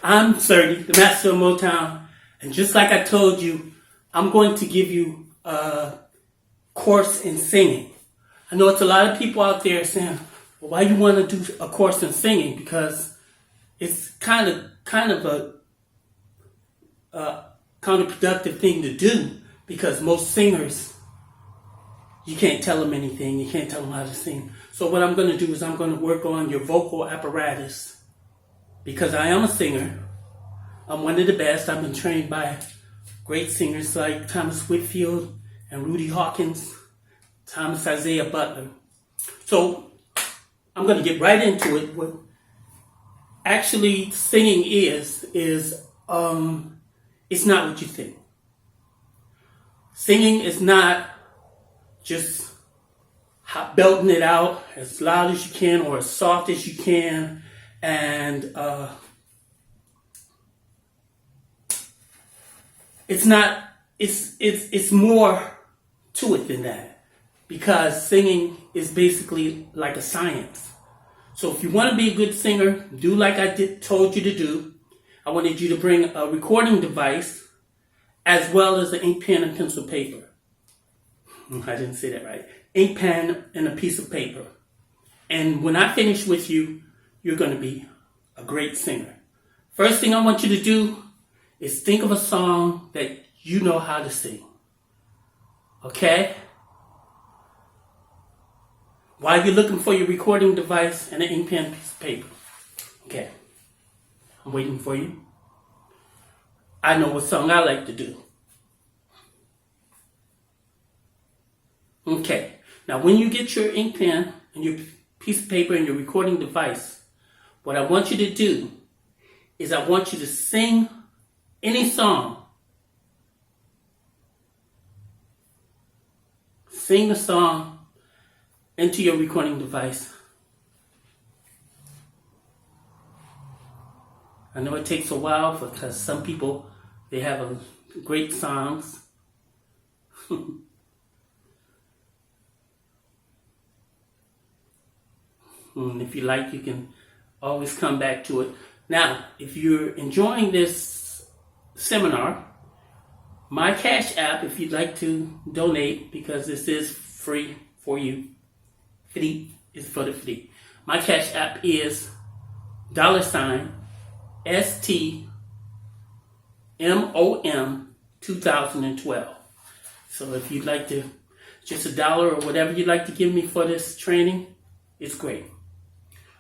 I'm 30, the master of Motown, and just like I told you, I'm going to give you a course in singing. I know it's a lot of people out there saying, well, why you want to do a course in singing? Because it's kind of a counterproductive thing to do, because most singers, you can't tell them anything. You can't tell them how to sing. So what I'm going to do is I'm going to work on your vocal apparatus, because I am a singer. I'm one of the best. I've been trained by great singers like Thomas Whitfield and Rudy Hawkins, Thomas Isaiah Butler. So I'm going to get right into it. What actually singing is it's not what you think. Singing is not just belting it out as loud as you can or as soft as you can, and it's not. It's more to it than that, because singing is basically like a science. So if you want to be a good singer, do like I told you to do. I wanted you to bring a recording device as well as an ink pen and pencil paper. I didn't say that right. Ink pen and a piece of paper. And when I finish with you, you're going to be a great singer. First thing I want you to do is think of a song that you know how to sing. Okay? While you're looking for your recording device and an ink pen and piece of paper. Okay. I'm waiting for you. I know what song I like to do. Okay. Now, when you get your ink pen and your piece of paper and your recording device, what I want you to do is I want you to sing any song. Sing the song into your recording device. I know it takes a while because some people, they have great songs. And if you like, you can always come back to it. Now, if you're enjoying this seminar, my Cash App, if you'd like to donate, because this is free for you. Free is for the free. My Cash App is $STMOM 2012. So if you'd like to, just $1 or whatever you'd like to give me for this training, it's great.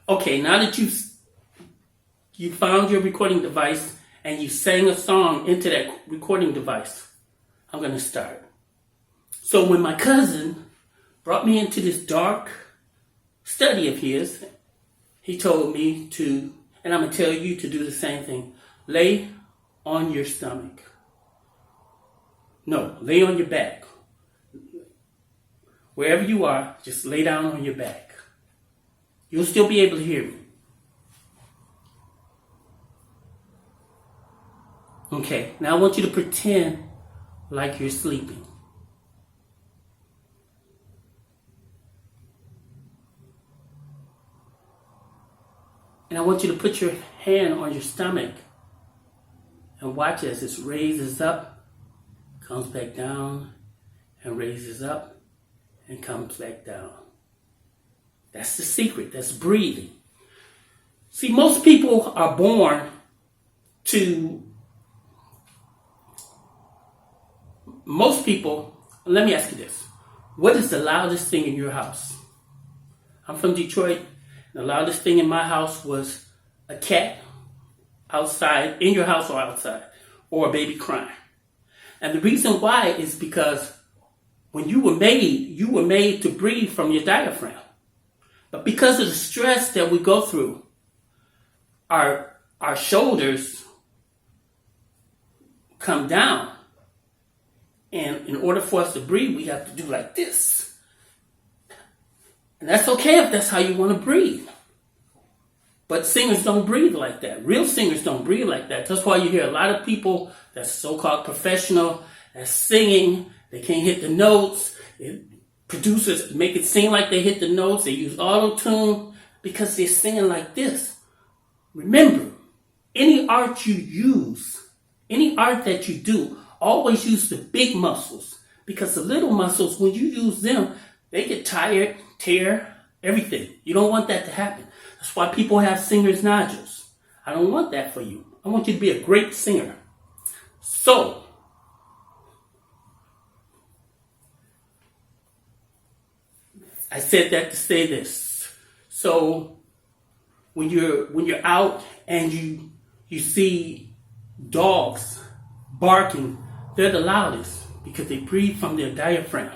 Okay, now that you found your recording device and you sang a song into that recording device, I'm going to start. So when my cousin brought me into this dark study of his, he told me to, and I'm going to tell you to do the same thing. Lay on your stomach. No, lay on your back. Wherever you are, just lay down on your back. You'll still be able to hear me. Okay, now I want you to pretend like you're sleeping. And I want you to put your hand on your stomach and watch as it raises up, comes back down, and raises up, and comes back down. That's the secret. That's breathing. See, most people are born to... Most people... Let me ask you this. What is the loudest thing in your house? I'm from Detroit. The loudest thing in my house was a cat outside, in your house or outside, or a baby crying. And the reason why is because when you were made to breathe from your diaphragm. But because of the stress that we go through, our shoulders come down. And in order for us to breathe, we have to do like this. And that's okay if that's how you want to breathe. But singers don't breathe like that. Real singers don't breathe like that. That's why you hear a lot of people that's so-called professional, that's singing, they can't hit the notes. Producers make it seem like they hit the notes. They use auto-tune because they're singing like this. Remember, any art you use, any art that you do, always use the big muscles. Because the little muscles, when you use them, they get tired, tear, everything. You don't want that to happen. That's why people have singer's nodules. I don't want that for you. I want you to be a great singer. So, I said that to say this. So, when you're out and you see dogs barking, they're the loudest because they breathe from their diaphragm.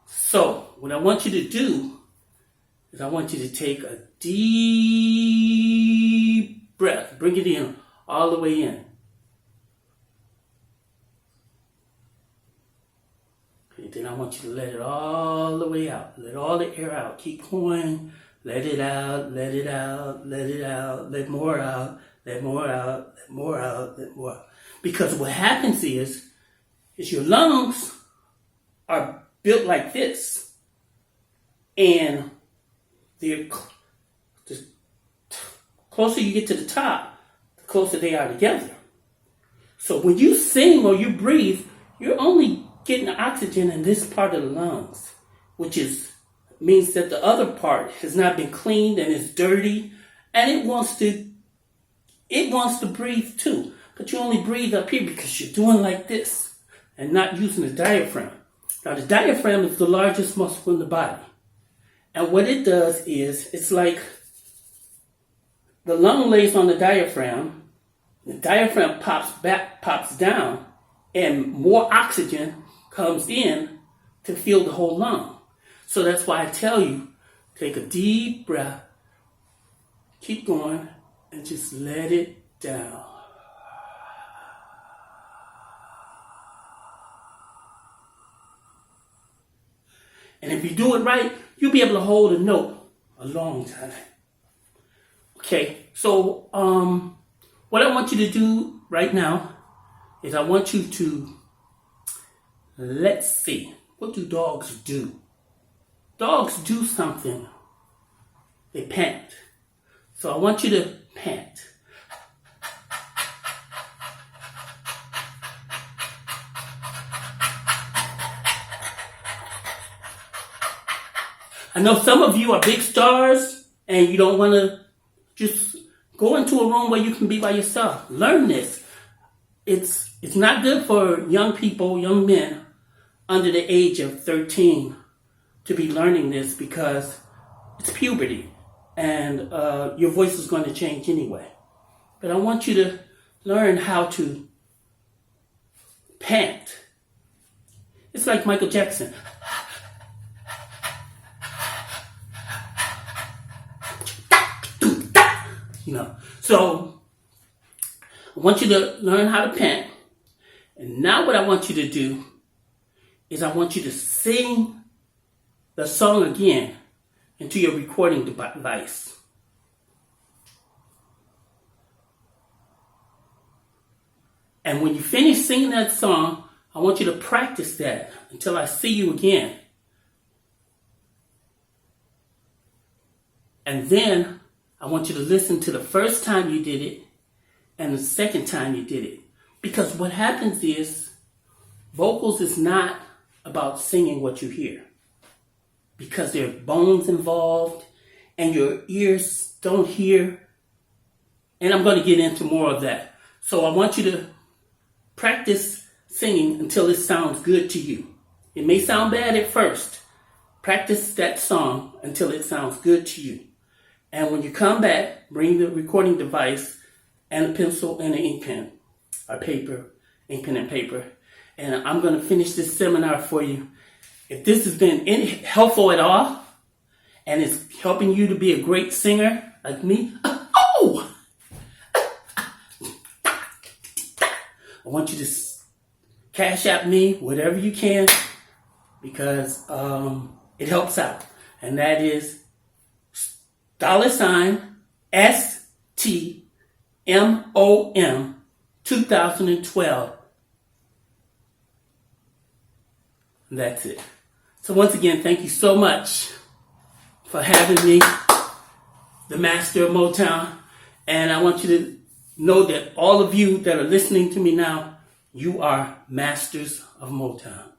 So, what I want you to do is I want you to take a deep breath. Bring it in all the way in. Okay, then I want you to let it all the way out. Let all the air out. Keep going. Let it out, let it out, let it out, let more out, let more out, let more out, let more out. Because what happens is your lungs are built like this. And the closer you get to the top, the closer they are together. So when you sing or you breathe, you're only getting oxygen in this part of the lungs, which means that the other part has not been cleaned and is dirty, and it wants to breathe too. But you only breathe up here because you're doing like this and not using the diaphragm. Now the diaphragm is the largest muscle in the body. And what it does is, it's like the lung lays on the diaphragm pops down, and more oxygen comes in to fill the whole lung. So that's why I tell you, take a deep breath, keep going, and just let it down. And if you do it right, you'll be able to hold a note a long time. Okay, so what I want you to do right now is I want you to, let's see, what do dogs do? Dogs do something. They pant. So I want you to pant. I know some of you are big stars and you don't want to just go into a room where you can be by yourself. Learn this. It's not good for young people, young men under the age of 13 to be learning this because it's puberty and your voice is going to change anyway. But I want you to learn how to pant. It's like Michael Jackson. So I want you to learn how to pant. And now what I want you to do is I want you to sing the song again into your recording device. And when you finish singing that song, I want you to practice that until I see you again. And then I want you to listen to the first time you did it and the second time you did it. Because what happens is, vocals is not about singing what you hear. Because there are bones involved and your ears don't hear. And I'm going to get into more of that. So I want you to practice singing until it sounds good to you. It may sound bad at first. Practice that song until it sounds good to you. And when you come back, bring the recording device and a pencil and an ink pen, or paper, ink pen and paper. And I'm going to finish this seminar for you. If this has been helpful at all, and it's helping you to be a great singer like me, I want you to cash out me, whatever you can, because it helps out. And that is $STMOM 2012. That's it. So once again, thank you so much for having me, the master of Motown. And I want you to know that all of you that are listening to me now, you are masters of Motown.